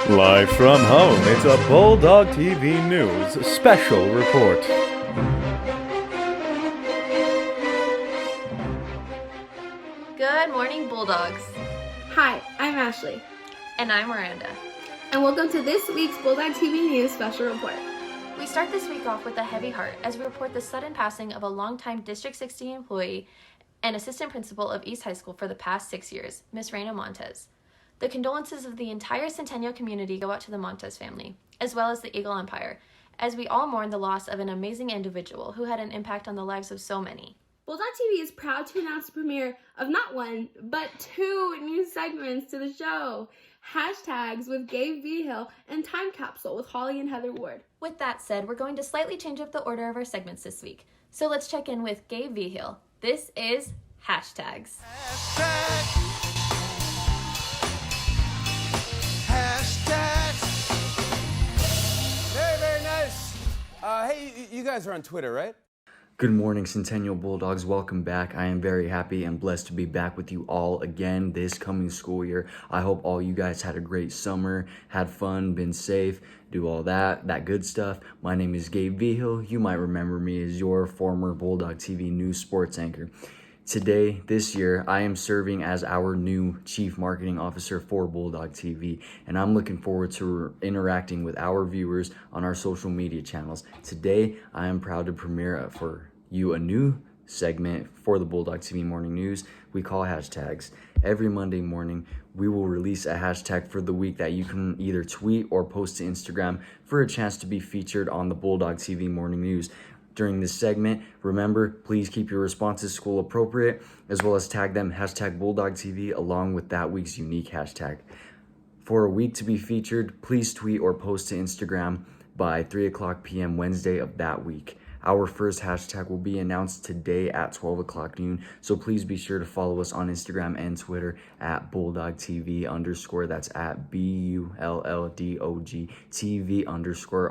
Live from home, it's a Bulldog TV News special report. Good morning, Bulldogs. Hi, I'm Ashley. And I'm Miranda. And welcome to this week's Bulldog TV News special report. We start this week off with a heavy heart as we report the sudden passing of a longtime District 60 employee and assistant principal of East High School for the past 6 years, Miss Reina Montez. The condolences of the entire Centennial community go out to the Montez family, as well as the Eagle Empire, as we all mourn the loss of an amazing individual who had an impact on the lives of so many. Bulldog TV is proud to announce the premiere of not one, but 2 new segments to the show. Hashtags with Gabe Vigil and Time Capsule with Holly and Heather Ward. With that said, we're going to slightly change up the order of our segments this week. So let's check in with Gabe Vigil. This is Hashtags. Very nice. Hey, you guys are on Twitter, right? Good morning, Centennial Bulldogs. Welcome back. I am very happy and blessed to be back with you all again this coming school year. I hope all you guys had a great summer, had fun, been safe, do all that good stuff. My name is Gabe Vigil. You might remember me as your former Bulldog TV news sports anchor. Today, this year, I am serving as our new Chief Marketing Officer for Bulldog TV, and I'm looking forward to interacting with our viewers on our social media channels. Today, I am proud to premiere for you a new segment for the Bulldog TV Morning News we call Hashtags. Every Monday morning, we will release a hashtag for the week that you can either tweet or post to Instagram for a chance to be featured on the Bulldog TV Morning News. During this segment, remember, please keep your responses school appropriate, as well as tag them hashtag Bulldog TV along with that week's unique hashtag. For a week to be featured, please tweet or post to Instagram by 3:00 p.m. Wednesday of that week. Our first hashtag will be announced today at 12 o'clock noon, so please be sure to follow us on Instagram and Twitter at BulldogTV_. That's at BULLDOG TV_,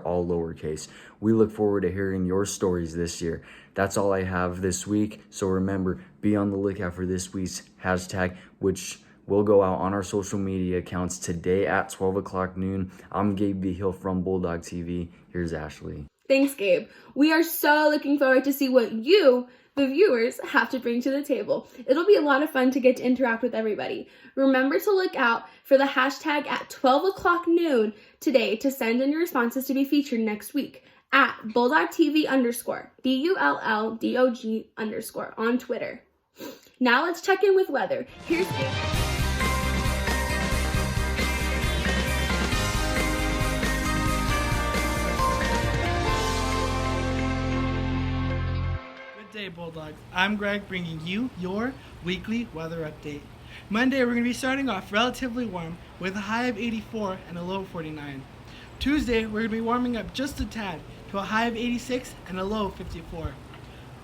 all lowercase. We look forward to hearing your stories this year. That's all I have this week, so remember, be on the lookout for this week's hashtag, which will go out on our social media accounts today at 12 o'clock noon. I'm Gabe Vigil from Bulldog TV. Here's Ashley. Thanks, Gabe. We are so looking forward to see what you, the viewers, have to bring to the table. It'll be a lot of fun to get to interact with everybody. Remember to look out for the hashtag at 12 o'clock noon today to send in your responses to be featured next week at BulldogTV_, BULLDOG_ on Twitter. Now let's check in with weather. Here's Gabe. Good day, Bulldogs. I'm Greg, bringing you your weekly weather update. Monday, we're going to be starting off relatively warm with a high of 84 and a low of 49. Tuesday, we're going to be warming up just a tad to a high of 86 and a low of 54.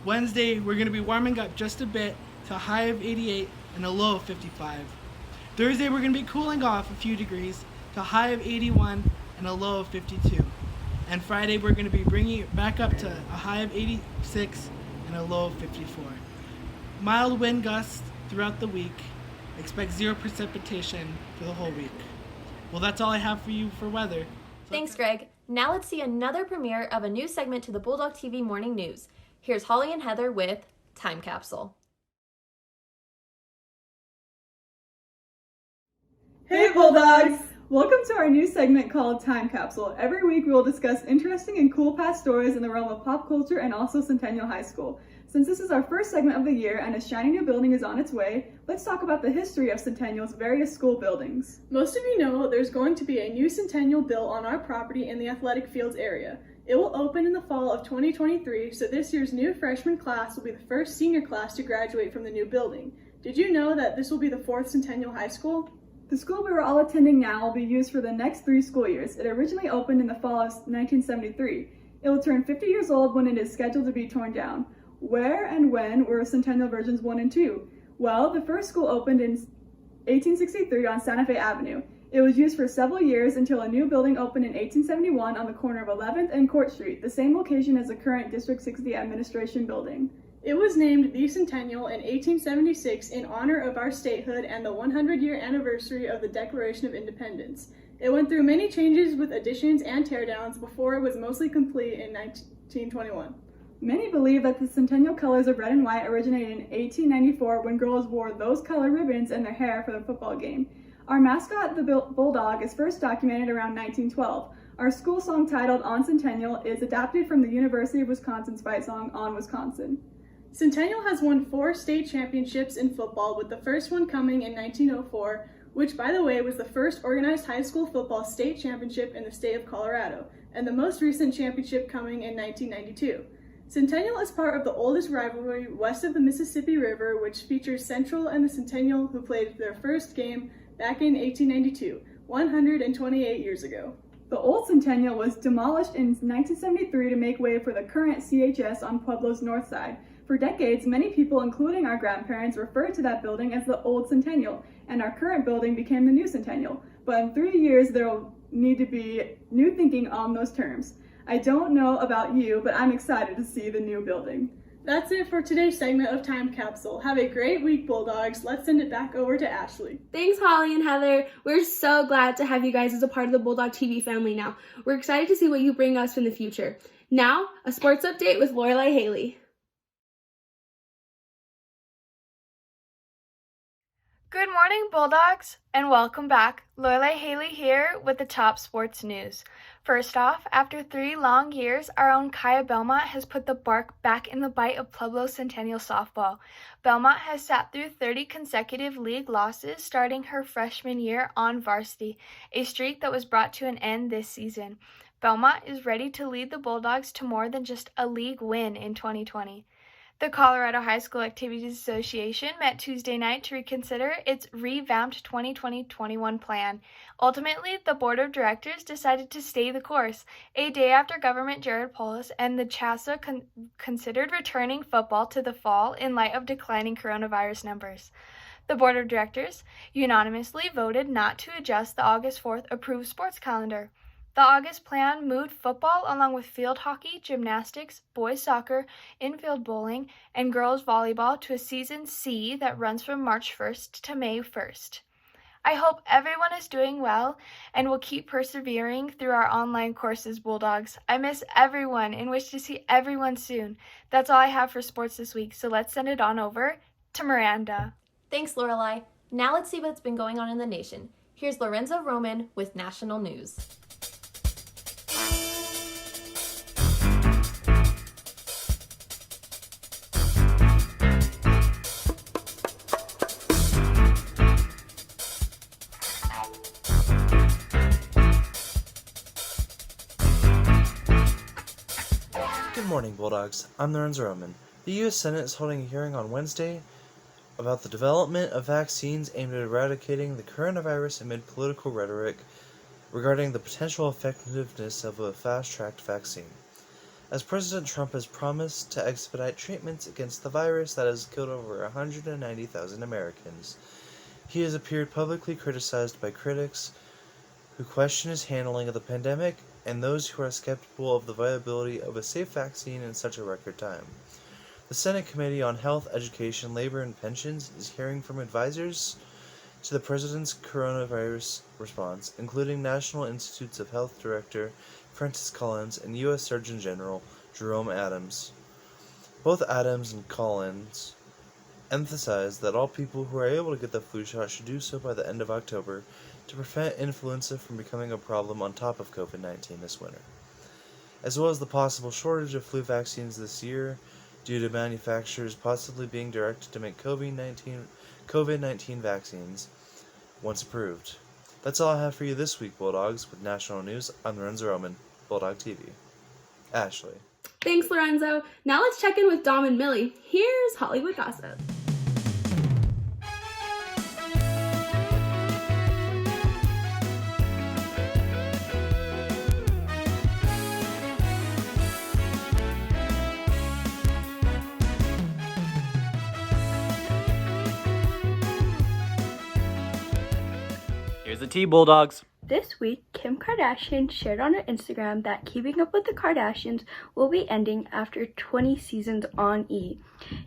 Wednesday, we're going to be warming up just a bit to a high of 88 and a low of 55. Thursday, we're going to be cooling off a few degrees to a high of 81 and a low of 52. And Friday, we're going to be bringing it back up to a high of 86 and a low of 54. Mild wind gusts throughout the week. Expect 0 precipitation for the whole week. Well, that's all I have for you for weather. Thanks, Greg. Now let's see another premiere of a new segment to the Bulldog TV Morning News. Here's Holly and Heather with Time Capsule. Hey Bulldogs! Welcome to our new segment called Time Capsule. Every week we will discuss interesting and cool past stories in the realm of pop culture and also Centennial High School. Since this is our first segment of the year and a shiny new building is on its way, let's talk about the history of Centennial's various school buildings. Most of you know there's going to be a new Centennial built on our property in the athletic fields area. It will open in the fall of 2023, so this year's new freshman class will be the first senior class to graduate from the new building. Did you know that this will be the 4th Centennial High School? The school we are all attending now will be used for the next 3 school years. It originally opened in the fall of 1973. It will turn 50 years old when it is scheduled to be torn down. Where and when were Centennial versions 1 and 2? Well, the first school opened in 1863 on Santa Fe Avenue. It was used for several years until a new building opened in 1871 on the corner of 11th and Court Street, the same location as the current District 60 Administration Building. It was named the Centennial in 1876 in honor of our statehood and the 100-year anniversary of the Declaration of Independence. It went through many changes with additions and teardowns before it was mostly complete in 1921. Many believe that the centennial colors of red and white originated in 1894 when girls wore those color ribbons in their hair for the football game. Our mascot, the Bulldog, is first documented around 1912. Our school song titled On Centennial is adapted from the University of Wisconsin's fight song On Wisconsin. Centennial has won 4 state championships in football, with the first one coming in 1904, which, by the way, was the first organized high school football state championship in the state of Colorado, and the most recent championship coming in 1992. Centennial is part of the oldest rivalry west of the Mississippi River, which features Central and the Centennial, who played their first game back in 1892, 128 years ago. The old Centennial was demolished in 1973 to make way for the current CHS on Pueblo's north side. For decades, many people, including our grandparents, referred to that building as the old Centennial, and our current building became the new Centennial. But in 3 years, there will need to be new thinking on those terms. I don't know about you, but I'm excited to see the new building. That's it for today's segment of Time Capsule. Have a great week, Bulldogs. Let's send it back over to Ashley. Thanks, Holly and Heather. We're so glad to have you guys as a part of the Bulldog TV family now. We're excited to see what you bring us in the future. Now, a sports update with Lorelai Haley. Good morning, Bulldogs, and welcome back. Lorelai Haley here with the top sports news. First off, after 3 long years, our own Kaya Belmont has put the bark back in the bite of Pueblo Centennial softball. Belmont has sat through 30 consecutive league losses starting her freshman year on varsity, a streak that was brought to an end this season. Belmont is ready to lead the Bulldogs to more than just a league win in 2020. The Colorado High School Activities Association met Tuesday night to reconsider its revamped 2020-21 plan. Ultimately, the board of directors decided to stay the course, a day after Governor Jared Polis and the CHSAA considered returning football to the fall in light of declining coronavirus numbers. The board of directors unanimously voted not to adjust the August 4th approved sports calendar. The August plan moved football along with field hockey, gymnastics, boys soccer, infield bowling, and girls volleyball to a season C that runs from March 1st to May 1st. I hope everyone is doing well and will keep persevering through our online courses, Bulldogs. I miss everyone and wish to see everyone soon. That's all I have for sports this week, so let's send it on over to Miranda. Thanks, Lorelai. Now let's see what's been going on in the nation. Here's Lorenzo Roman with national news. Good morning, Bulldogs. I'm Lorenzo Roman. The U.S. Senate is holding a hearing on Wednesday about the development of vaccines aimed at eradicating the coronavirus amid political rhetoric regarding the potential effectiveness of a fast-tracked vaccine. As President Trump has promised to expedite treatments against the virus that has killed over 190,000 Americans, he has appeared publicly criticized by critics who question his handling of the pandemic and those who are skeptical of the viability of a safe vaccine in such a record time. The Senate Committee on Health, Education, Labor, and Pensions is hearing from advisors to the President's coronavirus response, including National Institutes of Health Director Francis Collins and U.S. Surgeon General Jerome Adams. Both Adams and Collins emphasized that all people who are able to get the flu shot should do so by the end of October to prevent influenza from becoming a problem on top of COVID-19 this winter, as well as the possible shortage of flu vaccines this year due to manufacturers possibly being directed to make COVID-19 vaccines once approved. That's all I have for you this week, Bulldogs. With national news, I'm Lorenzo Roman, Bulldog TV. Ashley. Thanks, Lorenzo. Now let's check in with Dom and Millie. Here's Hollywood Gossip. Here's the tea, Bulldogs. This week, Kim Kardashian shared on her Instagram that Keeping Up with the Kardashians will be ending after 20 seasons on E!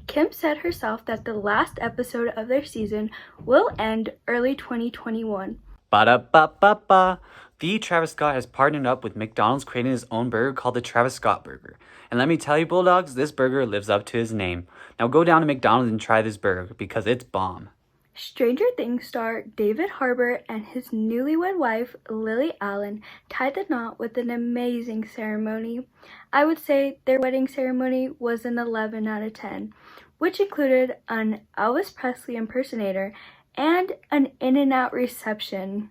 Kim said herself that the last episode of their season will end early 2021. Ba-da-ba-ba-ba. The Travis Scott has partnered up with McDonald's, creating his own burger called the Travis Scott Burger. And let me tell you, Bulldogs, this burger lives up to his name. Now go down to McDonald's and try this burger because it's bomb. Stranger Things star David Harbour and his newlywed wife, Lily Allen, tied the knot with an amazing ceremony. I would say their wedding ceremony was an 11 out of 10, which included an Elvis Presley impersonator and an in-and-out reception.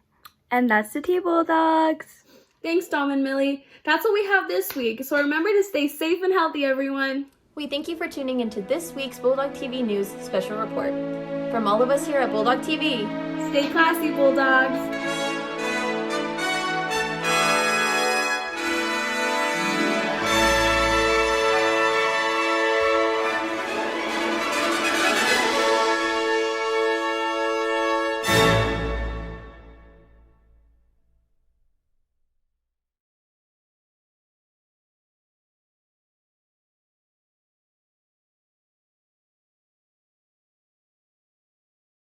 And that's the Tea Bulldogs. Thanks, Dom and Millie. That's what we have this week, so remember to stay safe and healthy, everyone. We thank you for tuning into this week's Bulldog TV News special report. From all of us here at Bulldog TV, stay classy, Bulldogs.